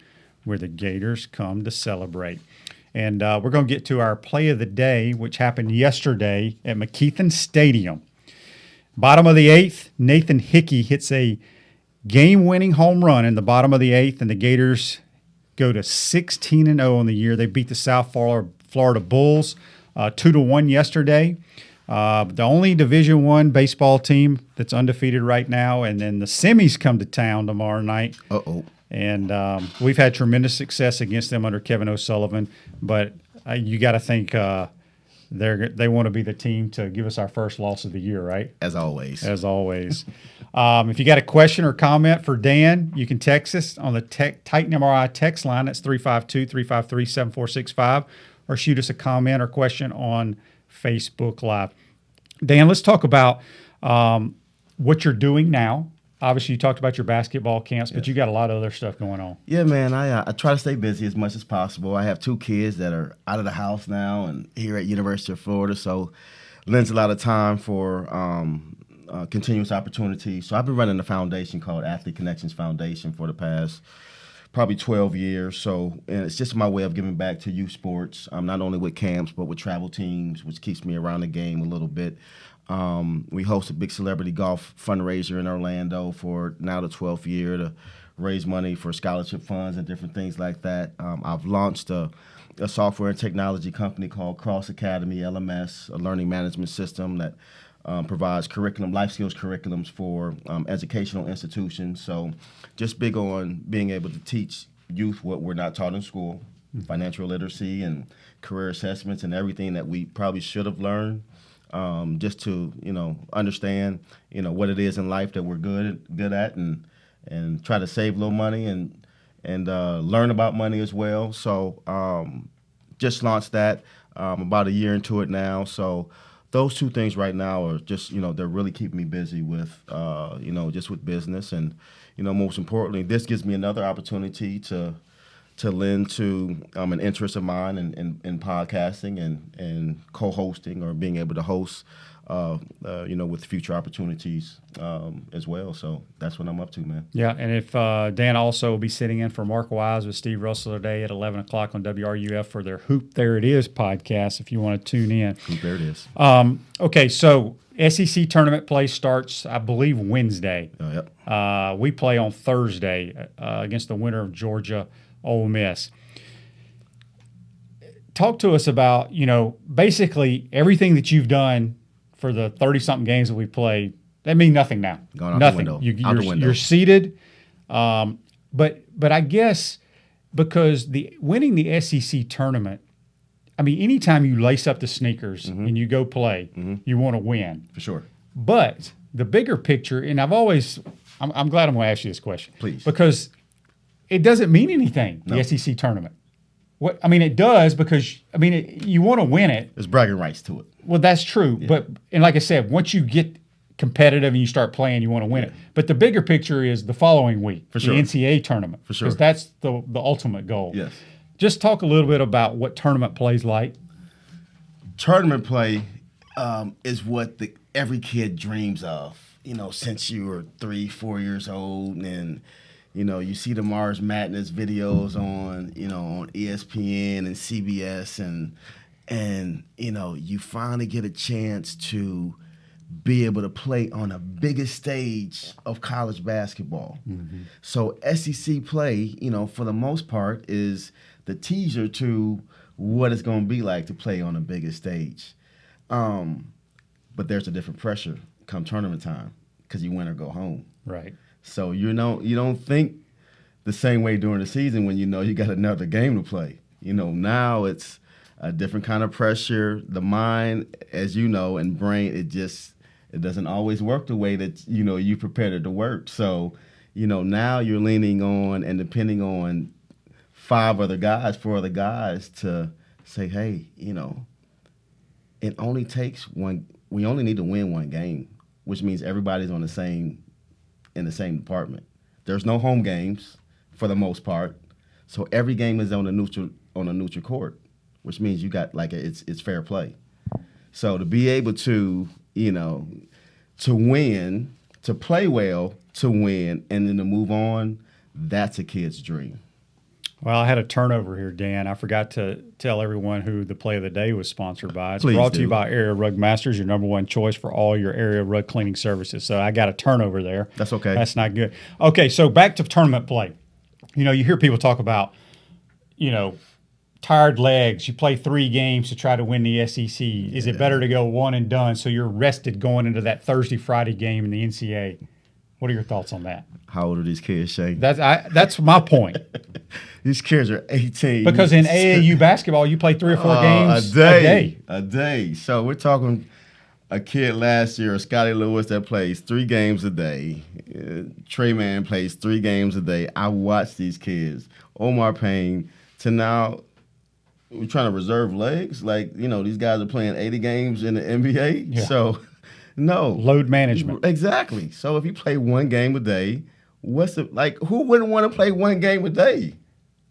where the Gators come to celebrate. And we're going to get to our play of the day, which happened yesterday at McKeithen Stadium. Bottom of the eighth, Nathan Hickey hits a game-winning home run in the bottom of the eighth, and the Gators go to 16-0 in the year. They beat the South Florida Bulls 2-1 yesterday. The only Division I baseball team that's undefeated right now, and then the semis come to town tomorrow night. And we've had tremendous success against them under Kevin O'Sullivan, but you got to think They want to be the team to give us our first loss of the year, right? As always. As always. If you got a question or comment for Dan, you can text us on the Titan MRI text line. That's 352-353-7465, or shoot us a comment or question on Facebook Live. Dan, let's talk about what you're doing now. Obviously, you talked about your basketball camps, but you got a lot of other stuff going on. Yeah, man. I try to stay busy as much as possible. I have 2 kids that are out of the house now and here at University of Florida, so lends a lot of time for continuous opportunity. So I've been running a foundation called Athlete Connections Foundation for the past probably 12 years. So, and it's just my way of giving back to youth sports, not only with camps, but with travel teams, which keeps me around the game a little bit. We host a big celebrity golf fundraiser in Orlando for now the 12th year to raise money for scholarship funds and different things like that. I've launched a software and technology company called Cross Academy, LMS, a learning management system that provides life skills curriculums for educational institutions. So just big on being able to teach youth what we're not taught in school, financial literacy and career assessments and everything that we probably should have learned. Just to understand what it is in life that we're good at and try to save a little money and learn about money as well. So just launched that about a year into it now. So those 2 things right now are just they're really keeping me busy with just with business, and most importantly, this gives me another opportunity to lend to an interest of mine in podcasting and co-hosting or being able to host, with future opportunities as well. So that's what I'm up to, man. Yeah, and if Dan also will be sitting in for Mark Wise with Steve Russell today at 11 o'clock on WRUF for their Hoop There It Is podcast if you want to tune in. Hoop There It Is. Okay, so SEC tournament play starts, I believe, Wednesday. Oh, yep. We play on Thursday against the winner of Georgia Ole Miss. Talk to us about, basically everything that you've done for the 30-something games that we played. They mean nothing now. Gone out nothing. the window. You're seated. But I guess because winning the SEC tournament, I mean, anytime you lace up the sneakers and you go play, you want to win. For sure. But the bigger picture, and I'm glad I'm going to ask you this question. Please. Because it doesn't mean anything, the SEC tournament. It does because, you want to win it. There's bragging rights to it. Well, that's true. Yeah. And like I said, once you get competitive and you start playing, you want to win it. But the bigger picture is the following week, For sure. the NCAA tournament. For sure. Because that's the ultimate goal. Yes. Just talk a little bit about what tournament play's like. Tournament play is what every kid dreams of, since you were 3-4 years old, and you see the Mars Madness videos on ESPN and CBS, and you finally get a chance to be able to play on the biggest stage of college basketball. Mm-hmm. So SEC play, for the most part, is the teaser to what it's going to be like to play on the biggest stage. But there's a different pressure come tournament time because you win or go home. Right. So you don't think the same way during the season when you got another game to play. Now it's a different kind of pressure. The mind, as and brain, it doesn't always work the way that you prepared it to work. So now you're leaning on and depending on 4 other guys to say, hey, it only takes one. We only need to win one game, which means everybody's in the same department. There's no home games for the most part, so every game is on a neutral court, which means you got it's fair play. So to be able to to win, to play well, to win, and then to move on, that's a kid's dream. Well, I had a turnover here, Dan. I forgot to tell everyone who the play of the day was sponsored by. It's brought to you by Area Rug Masters, your number one choice for all your area rug cleaning services. So I got a turnover there. That's okay. That's not good. Okay, so back to tournament play. You hear people talk about, tired legs. You play 3 games to try to win the SEC. Is it better to go one and done so you're rested going into that Thursday, Friday game in the NCAA? What are your thoughts on that? How old are these kids, Shane? That's my point. These kids are 18. Because in AAU basketball, you play 3 or 4 games a day. So we're talking a kid last year, Scotty Lewis, that plays 3 games a day. Trey Mann plays 3 games a day. I watch these kids. Omar Payne, to now, we're trying to reserve legs. Like, these guys are playing 80 games in the NBA. Yeah. So, no. Load management. Exactly. So if you play 1 game a day, who wouldn't want to play 1 game a day?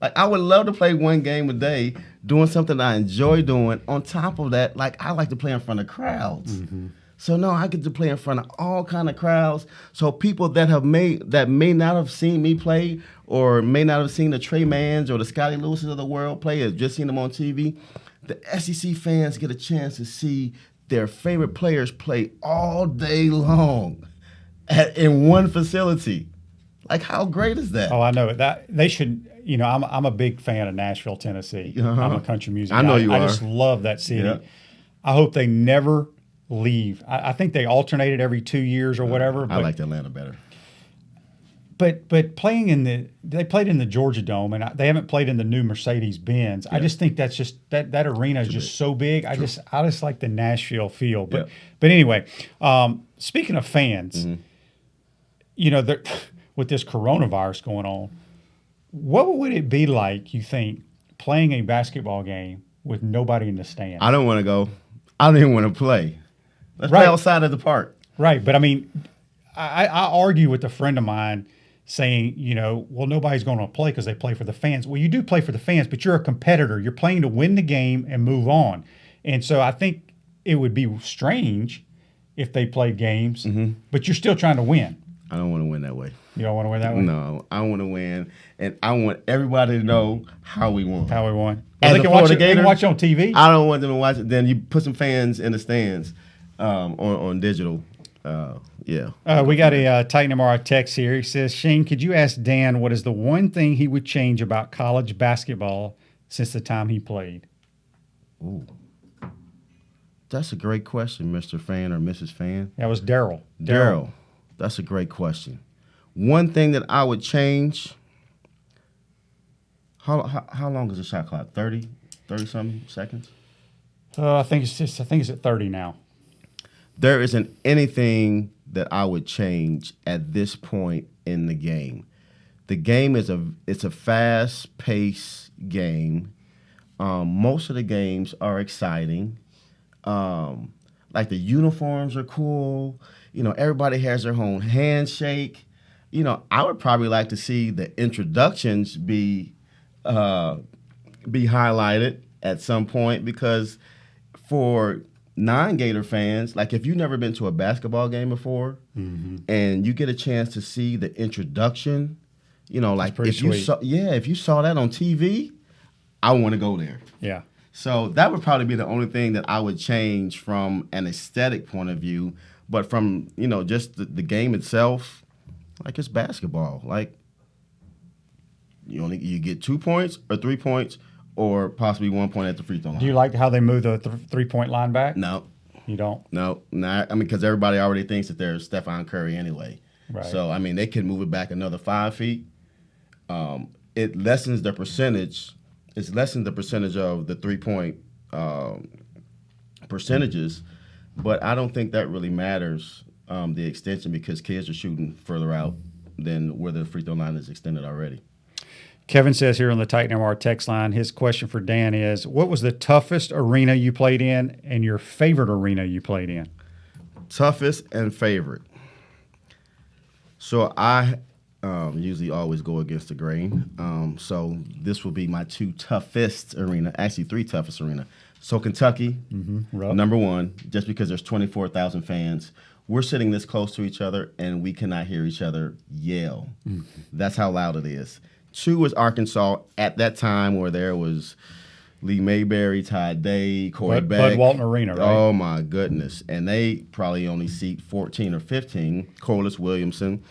Like, I would love to play 1 game a day, doing something I enjoy doing. On top of that, I like to play in front of crowds. Mm-hmm. So no, I get to play in front of all kind of crowds. So people that may not have seen me play, or may not have seen the Trey Manns or the Scotty Lewises of the world play, or just seen them on TV, the SEC fans get a chance to see their favorite players play all day long in one facility. Like, how great is that? Oh, I know that they should. I'm a big fan of Nashville, Tennessee. Uh-huh. I'm a country music I know guy. you are. I just love that city. Yeah. I hope they never leave. I think they alternated every 2 years or whatever. I liked Atlanta better. But playing they played in the Georgia Dome, and they haven't played in the new Mercedes-Benz. Yeah. I just think that's just that arena is just so big. I just like the Nashville feel. But anyway, speaking of fans, mm-hmm. With this coronavirus going on, what would it be like, you think, playing a basketball game with nobody in the stands? I don't want to go. I don't even want to play. Let's play outside of the park. Right, but I mean, I argue with a friend of mine saying, well, nobody's going to play because they play for the fans. Well, you do play for the fans, but you're a competitor. You're playing to win the game and move on. And so I think it would be strange if they played games, mm-hmm. but you're still trying to win. I don't want to win that way. You don't want to win that way? No, I want to win, and I want everybody to know how we won. How we won. Well, they can watch it on TV. I don't want them to watch it. Then you put some fans in the stands on digital. We got a Titan MRI text here. He says, Shane, could you ask Dan what is the one thing he would change about college basketball since the time he played? Ooh. That's a great question, Mr. Fan or Mrs. Fan. That was Daryl. Daryl. That's a great question. One thing that I would change, how long is the shot clock? 30-something seconds? I think it's at 30 now. There isn't anything that I would change at this point in the game. The game it's a fast-paced game. Most of the games are exciting. Like the uniforms are cool. Everybody has their own handshake. I would probably like to see the introductions be highlighted at some point, because for non-Gator fans, like if you've never been to a basketball game before, mm-hmm. and you get a chance to see the introduction, like if you saw that on TV, I want to go there. Yeah. So that would probably be the only thing that I would change from an aesthetic point of view. But from, just the game itself, like, it's basketball. Like, you get 2 points or 3 points or possibly 1 point at the free throw line. Do you like how they move the 3-point line back? No. You don't? No. Because everybody already thinks that they're Stephen Curry anyway. Right. So, they can move it back another 5 feet. It lessens the percentage. It's lessened the percentage of the 3-point percentages. But I don't think that really matters, the extension, because kids are shooting further out than where the free throw line is extended already. Kevin says here on the Titan MR text line, his question for Dan is, what was the toughest arena you played in and your favorite arena you played in? Toughest and favorite. So I usually always go against the grain. So this will be my 2 toughest arena, actually 3 toughest arena. So Kentucky, number 1, just because there's 24,000 fans. We're sitting this close to each other, and we cannot hear each other yell. Mm-hmm. That's how loud it is. 2 is Arkansas. At that time, where there was Lee Mayberry, Todd Day, Corey Beck. Bud Walton Arena, right? Oh, my goodness. And they probably only seat 14 or 15. Corliss Williamson.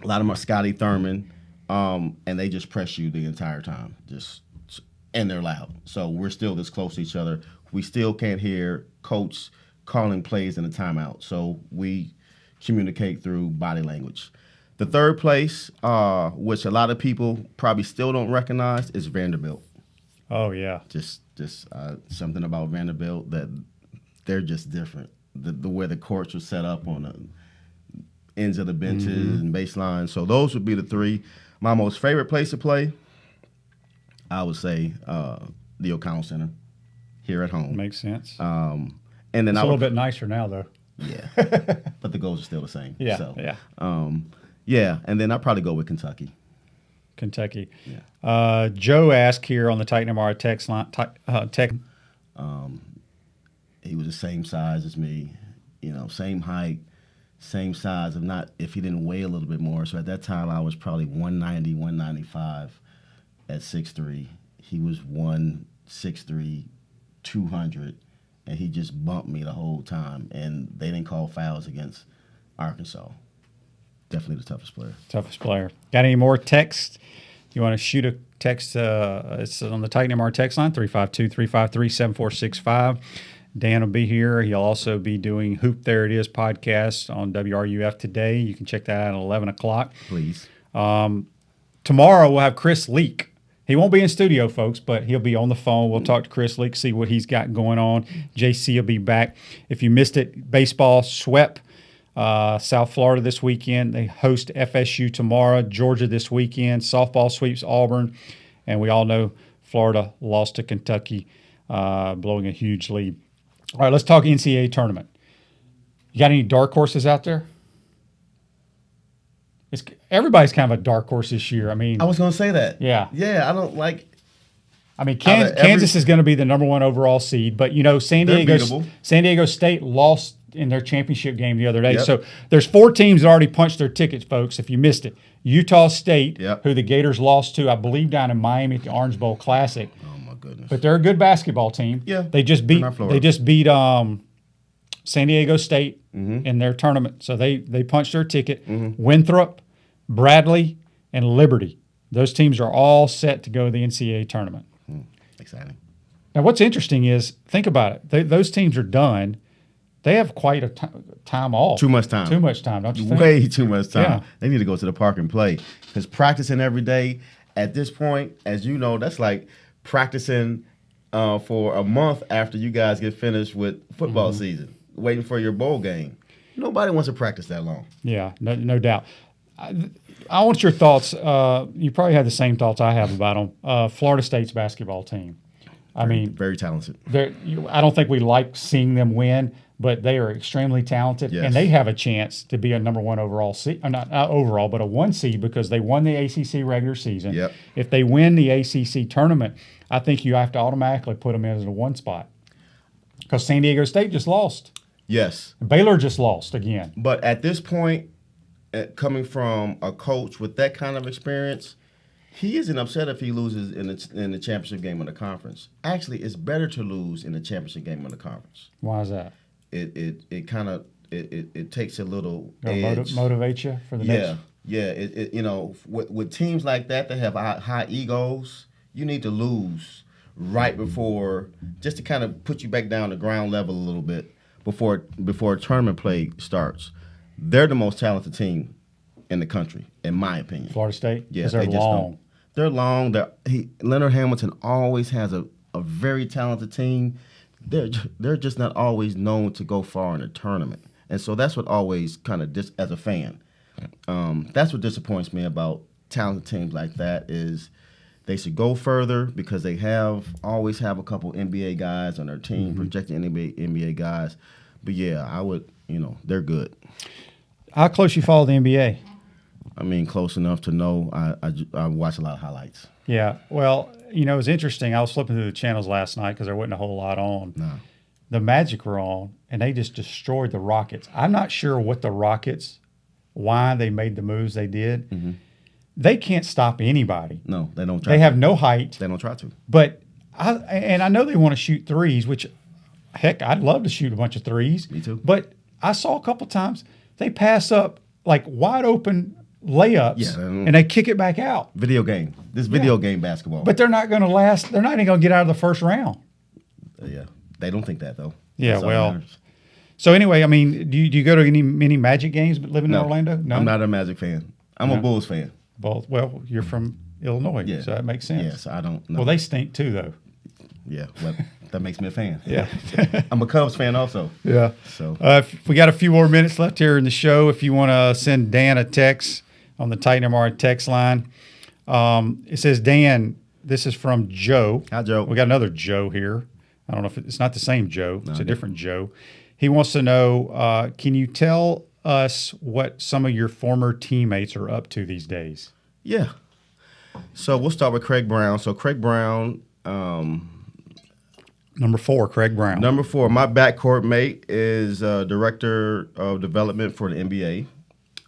A lot of them are Scotty Thurman. And they just press you the entire time. And they're loud. So we're still this close to each other. We still can't hear coach calling plays in a timeout. So we communicate through body language. The third place, which a lot of people probably still don't recognize, is Vanderbilt. Oh, yeah. Just something about Vanderbilt that they're just different. The way the courts are set up on the ends of the benches and baseline. So those would be the three. My most favorite place to play, I would say the O'Connell Center here at home. Makes sense. And then it's a little bit nicer now, though. Yeah, but the goals are still the same. Yeah, so, yeah. And then I'd probably go with Kentucky. Kentucky. Yeah. Joe asked here on the Titan MRI text line. He was the same size as me, same height, same size. If he didn't weigh a little bit more. So at that time, I was probably 190, 195 at 6'3". He was 163, 200, and he just bumped me the whole time. And they didn't call fouls against Arkansas. Definitely the toughest player. Toughest player. Got any more text? You want to shoot a text? It's on the Titan MR text line, 352-353-7465. Dan will be here. He'll also be doing Hoop There It Is podcast on WRUF today. You can check that out at 11 o'clock. Please. Tomorrow we'll have Chris Leak. He won't be in studio, folks, but he'll be on the phone. We'll talk to Chris Leak, see what he's got going on. JC will be back. If you missed it, baseball swept South Florida this weekend. They host FSU tomorrow. Georgia this weekend. Softball sweeps Auburn. And we all know Florida lost to Kentucky, blowing a huge lead. All right, let's talk NCAA tournament. You got any dark horses out there? Everybody's kind of a dark horse this year. I mean, I was going to say that. Yeah. Yeah, I don't like. I mean, Kansas is going to be the number one overall seed, but San Diego State lost in their championship game the other day. Yep. So there's 4 teams that already punched their tickets, folks. If you missed it, Utah State, Yep. who the Gators lost to, I believe, down in Miami at the Orange Bowl Classic. Oh my goodness! But they're a good basketball team. Yeah, they just beat San Diego State Mm-hmm. in their tournament, so they punched their ticket. Winthrop, Bradley, and Liberty. Those teams are all set to go to the NCAA tournament. Exciting. Now, what's interesting is, think about it. Those teams are done. They have quite a time off. Too much time. Too much time, don't you think? Way too much time. Yeah. They need to go to the park and play. Because practicing every day, at this point, as you know, that's like practicing for a month after you guys get finished with football season, waiting for your bowl game. Nobody wants to practice that long. Yeah, no doubt. I want your thoughts. You probably have the same thoughts I have about them. Florida State's basketball team. I mean, very talented. I don't think we like seeing them win, but they are extremely talented, Yes. and they have a chance to be a number one overall seed. Not overall, but a 1 seed because they won the ACC regular season. Yep. If they win the ACC tournament, I think you have to automatically put them in as a 1 spot because San Diego State just lost. Yes. Baylor just lost again. But at this point, coming from a coach with that kind of experience, he isn't upset if he loses in the championship game of the conference. Actually, it's better to lose in the championship game of the conference. Why is that? It kind of takes a little edge. Motivate you for the next. Yeah. With teams like that have high egos, you need to lose right before, just to kind of put you back down to ground level a little bit before tournament play starts. They're the most talented team in the country, in my opinion. Florida State? Yeah, they're long. They're long. Leonard Hamilton always has a very talented team. They're just not always known to go far in a tournament. And so that's what always kind of, as a fan, that's what disappoints me about talented teams like that is they should go further because they always have a couple NBA guys on their team, projected NBA guys. But yeah, I would, they're good. How close you follow the NBA? I mean, close enough to know. I watch a lot of highlights. Yeah. Well, it was interesting. I was flipping through the channels last night because there wasn't a whole lot on. No. The Magic were on, and they just destroyed the Rockets. I'm not sure what the Rockets, why they made the moves they did. Mm-hmm. They can't stop anybody. No, they don't try They to. have no height. They don't try to. But I know they want to shoot threes, which, heck, I'd love to shoot a bunch of threes. Me too. But I saw a couple times they pass up like wide open layups and they kick it back out. Video game. This video game basketball. But they're not going to last. They're not even going to get out of the first round. Yeah. They don't think that, though. Yeah, That's all well. that matters. So anyway, I mean, do you go to many Magic games living in Orlando? No, I'm not a Magic fan. I'm a Bulls fan. Well, you're from Illinois, so that makes sense. Yes, I don't know. Well, they stink too, though. Yeah, well, that makes me a fan. Yeah. I'm a Cubs fan also. Yeah. So if we got a few more minutes left here in the show. If you want to send Dan a text on the Titan MRI text line, it says, Dan, this is from Joe. Hi, Joe. We got another Joe here. I don't know if it's not the same Joe. It's a different Joe. He wants to know, can you tell us what some of your former teammates are up to these days? Yeah. So we'll start with Craig Brown. So Craig Brown, Number 4, Craig Brown. Number 4, my backcourt mate is director of development for the NBA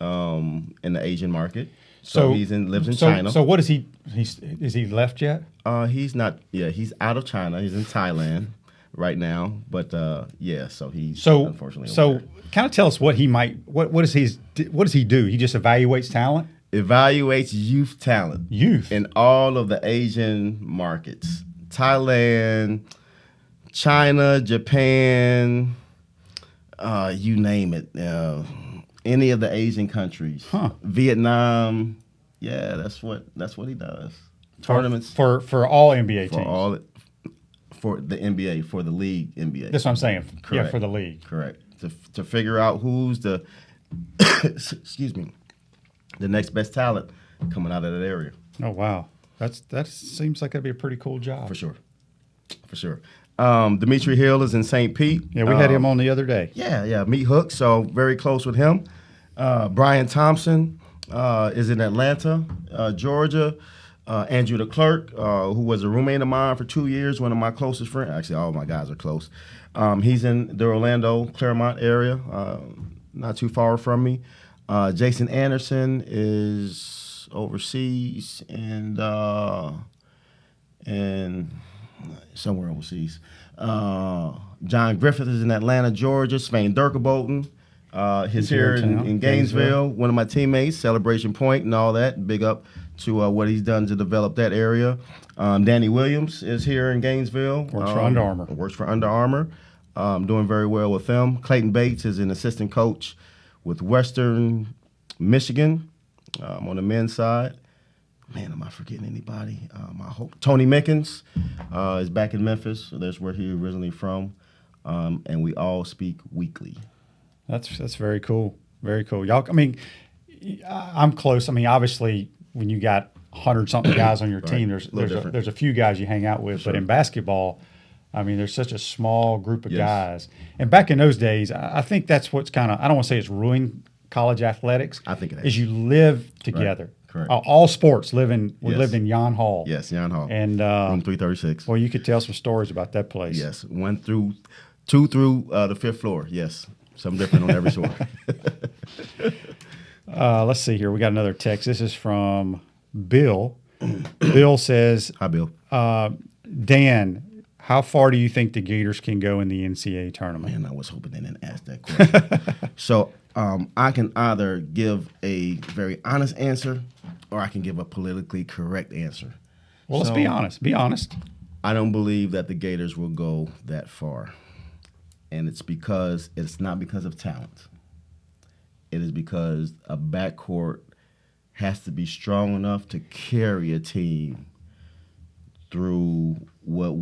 in the Asian market. So he lives in China. So what is he? Is he left yet? He's not. Yeah, he's out of China. He's in Thailand right now. But so he's unfortunately. So kind of tell us what he might. What does he do? He just evaluates talent. Evaluates youth talent. Youth in all of the Asian markets: Thailand, China, Japan, you name it. Any of the Asian countries, Vietnam, that's what he does. Tournaments for all NBA teams. For the NBA, for the league NBA. That's what I'm saying. Correct. Yeah, for the league. Correct. To figure out who's the excuse me, the next best talent coming out of that area. Oh wow, that seems like that'd be a pretty cool job. For sure. Dimitri Hill is in St. Pete. Yeah, we had him on the other day. Yeah, Meat Hook, so very close with him. Brian Thompson is in Atlanta, Georgia. Andrew DeClerc, who was a roommate of mine for 2 years, one of my closest friends. Actually, all my guys are close. He's in the Orlando, Claremont area, not too far from me. Jason Anderson is overseas and somewhere overseas. John Griffith is in Atlanta, Georgia. Svein Durkaboten is here in Gainesville. One of my teammates, Celebration Point and all that. Big up to what he's done to develop that area. Danny Williams is here in Gainesville. Works for Under Armour. Doing very well with them. Clayton Bates is an assistant coach with Western Michigan on the men's side. Man, am I forgetting anybody? I hope Tony Mickens is back in Memphis. So that's where he originally from, and we all speak weekly. That's very cool. Very cool. Y'all, I mean, I'm close. I mean, obviously, when you got 100-something guys on your team, there's a few guys you hang out with. Sure. But in basketball, I mean, there's such a small group of guys. And back in those days, I think that's what's kind of, I don't want to say it's ruined college athletics. I think it is. Is you live together. Right. Correct. All sports lived in Yon Hall. Yes, Yon Hall. And room 336. Well, you could tell some stories about that place. Yes, 2 through the 5th floor. Yes, something different on every floor. Let's see here. We got another text. This is from Bill. Bill says, "Hi, Bill. Dan, how far do you think the Gators can go in the NCAA tournament?" Man, I was hoping they didn't ask that question. So I can either give a very honest answer or I can give a politically correct answer. Well, let's be honest. Be honest. I don't believe that the Gators will go that far. And it's not because of talent. It is because a backcourt has to be strong enough to carry a team through what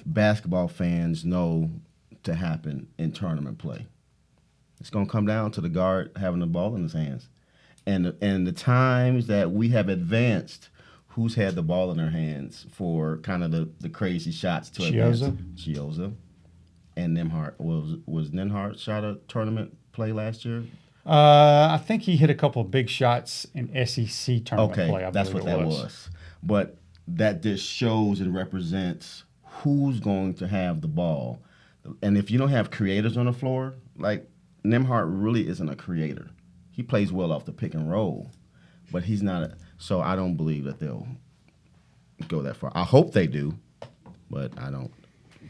basketball fans know to happen in tournament play. It's going to come down to the guard having the ball in his hands. And the times that we have advanced, who's had the ball in their hands for kind of the crazy shots to advance? Chiozza. And Nembhard. Was Nembhard shot a tournament play last year? I think he hit a couple of big shots in SEC tournament play. That's what that was. But that just shows and represents who's going to have the ball. And if you don't have creators on the floor, like Nembhard really isn't a creator. He plays well off the pick and roll, but he's not. So I don't believe that they'll go that far. I hope they do, but I don't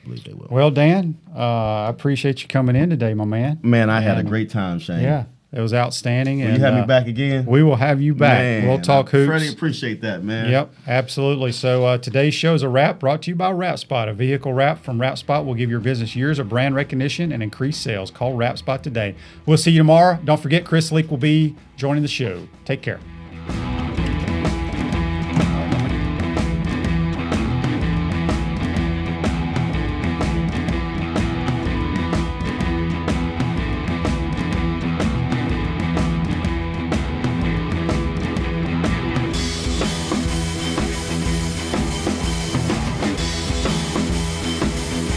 believe they will. Well, Dan, I appreciate you coming in today, my man. Man, I had a great time, Shane. Yeah. It was outstanding. Will you have me back again? We will have you back. Man, we'll talk hoops. Freddie, appreciate that, man. Yep, absolutely. So today's show is a wrap brought to you by WrapSpot. A vehicle wrap from WrapSpot will give your business years of brand recognition and increased sales. Call WrapSpot today. We'll see you tomorrow. Don't forget, Chris Leak will be joining the show. Take care.